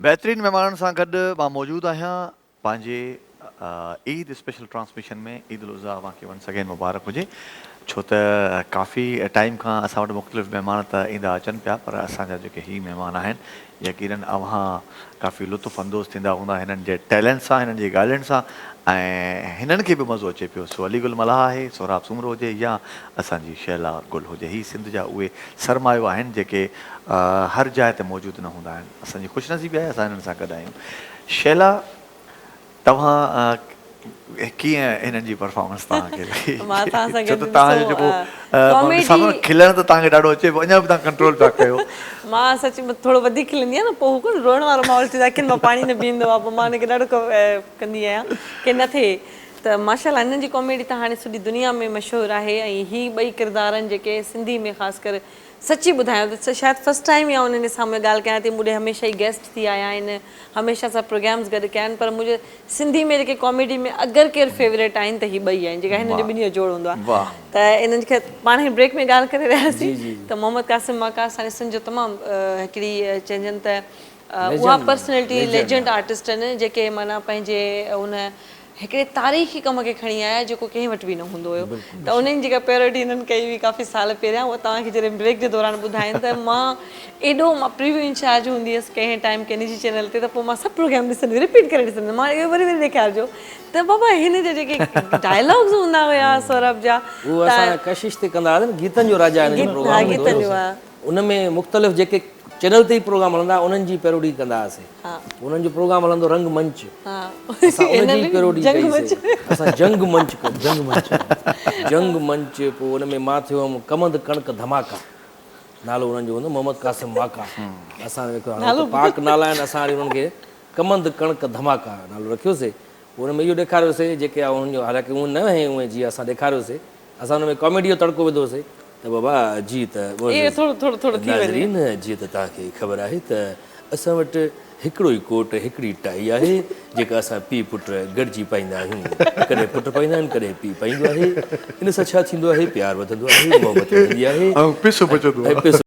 बेहतरीन मेहमाननि सां गॾु मां मौजूदु आहियां पंहिंजे ईद स्पेशल ट्रांसमिशन में। ईद उल अज़हा तव्हांखे वंस अगेन मुबारक हुजे, छो त काफ़ी टाइम खां असां वटि मुख़्तलिफ़ महिमान त ईंदा अचनि पिया, पर असांजा जेके ही महिमान आहिनि यकीनन अव्हां काफ़ी लुत्फ़ अंदोज़ थींदा हूंदा हिननि जे टैलेंट सां, हिननि जी ॻाल्हियुनि सां, ऐं हिननि खे बि मज़ो अचे पियो। सो अली गुल मलाह आहे, सोराब सूमरो हुजे या असांजी शैला गुल हुजे, ही सिंध जा उहे सरमायो आहिनि जेके हर जाइ ते मौजूदु न हूंदा आहिनि। असांजी ख़ुशनसीबी आहे असां हिननि सां गॾु आहियूं। शैला, तव्हां कीअं हिननि जी परफॉर्मेंस तव्हांखे लॻी? मां तव्हां सां छो गॾु त तव्हांजो ॾिसो जेको मां ॾिसां थो कॉमेडी न खिलण त तव्हांखे ॾाढो अचे पियो, अञा बि तव्हां कंट्रोल पिया कयो। मां सच में थोरो वधीक खिलंदी आहियां न, पोइ कोन रोइण वारो माहौल थी अखियुनि मां पाणी न बीहंदो आहे, पोइ मां हिनखे ॾाढो कंदी आहियां की न थिए। त माशाल्लाह हिननि जी कॉमेडी त हाणे सॼी दुनिया में मशहूरु आहे। ऐं ही ॿई किरदार आहिनि जेके सिंधी में ख़ासि करे सची ॿुधायां त शायदि फस्ट टाइम या उन्हनि साम्हूं ॻाल्हि कयां थी। मूंखे हमेशह ई गेस्ट थी आया आहिनि, हमेशह सां प्रोग्राम्स गॾु कया आहिनि, पर मुंहिंजे सिंधी में जेके कॉमेडी में अगरि केरु फेवरेट आहिनि त ही ॿई आहिनि जेका हिननि जो ॿिन्ही जो जोड़ हूंदो आहे। वाह त इन्हनि खे पाण ई ब्रेक में ॻाल्हि करे रहियासीं त मोहम्मद क़ासिम माका असांजे सिंध जो तमामु हिकिड़ी चइजनि त उहा पर्सनैलिटी लेजेंड आर्टिस्ट आहिनि जेके माना पंहिंजे उन हिकिड़े तारीख़ी कम खे खणी आया जेको कंहिं वटि बि न हूंदो हुयो। त उन्हनि जेका पैरोडी हिननि कई हुई काफ़ी साल पहिरियां, उहा तव्हांखे जॾहिं ब्रेक जे दौरान ॿुधाइनि त मां मां प्रीव्यू इंचार्ज हूंदी हुअसि कंहिं टाइम के निजी चैनल ते, त पोइ मां सभु प्रोग्राम ॾिसंदी, रिपीट करे ॾिसंदी, मां इहो वरी ॾेखारिजो। त बाबा हिन जा जेके डायलॉग्स हूंदा हुया सौरभ जा, उहो असां कशिश ते कंदा हुआसीं न, गीतनि जो राजा हिन जो प्रोग्राम हूंदो हुयो। उन में मुख़्तलिफ़ जेके चैनल ते ई प्रोग्राम हलंदा उन्हनि जी पैरोडी कंदा हुआसीं। उन्हनि जो प्रोग्राम हलंदो रंग मंच, असां उनजी पैरोडी कईसीं। असां जंग मंच जंग मंच पोइ उन में मां थियो हुअमि कमंद कणक धमाका, नालो उन्हनि जो हूंदो मोहम्मद क़ासिम माका। असां पाक नाला आहिनि, असां वरी उन्हनि खे कमंद कणक धमाका नालो रखियोसीं। हुन में इहो ॾेखारियोसीं जेके आहे उन्हनि जो, हालांकि उहे न आहे उहे जीअं असां ॾेखारियोसीं, असां हुन में कॉमेडी जो तड़को विधोसीं। त बाबा जी त नाज़रीन, जीअं त तव्हांखे ख़बर आहे त असां वटि हिकिड़ो ई कोट हिकिड़ी टाई आहे जेका असां पीउ पुट गॾिजी पाईंदा आहियूं। कॾहिं पुटु पाईंदा आहिनि, कॾहिं पीउ पाईंदो आहे। इन सां छा थींदो आहे, प्यारु वधंदो आहे, मोहबत वधंदी आहे, पैसो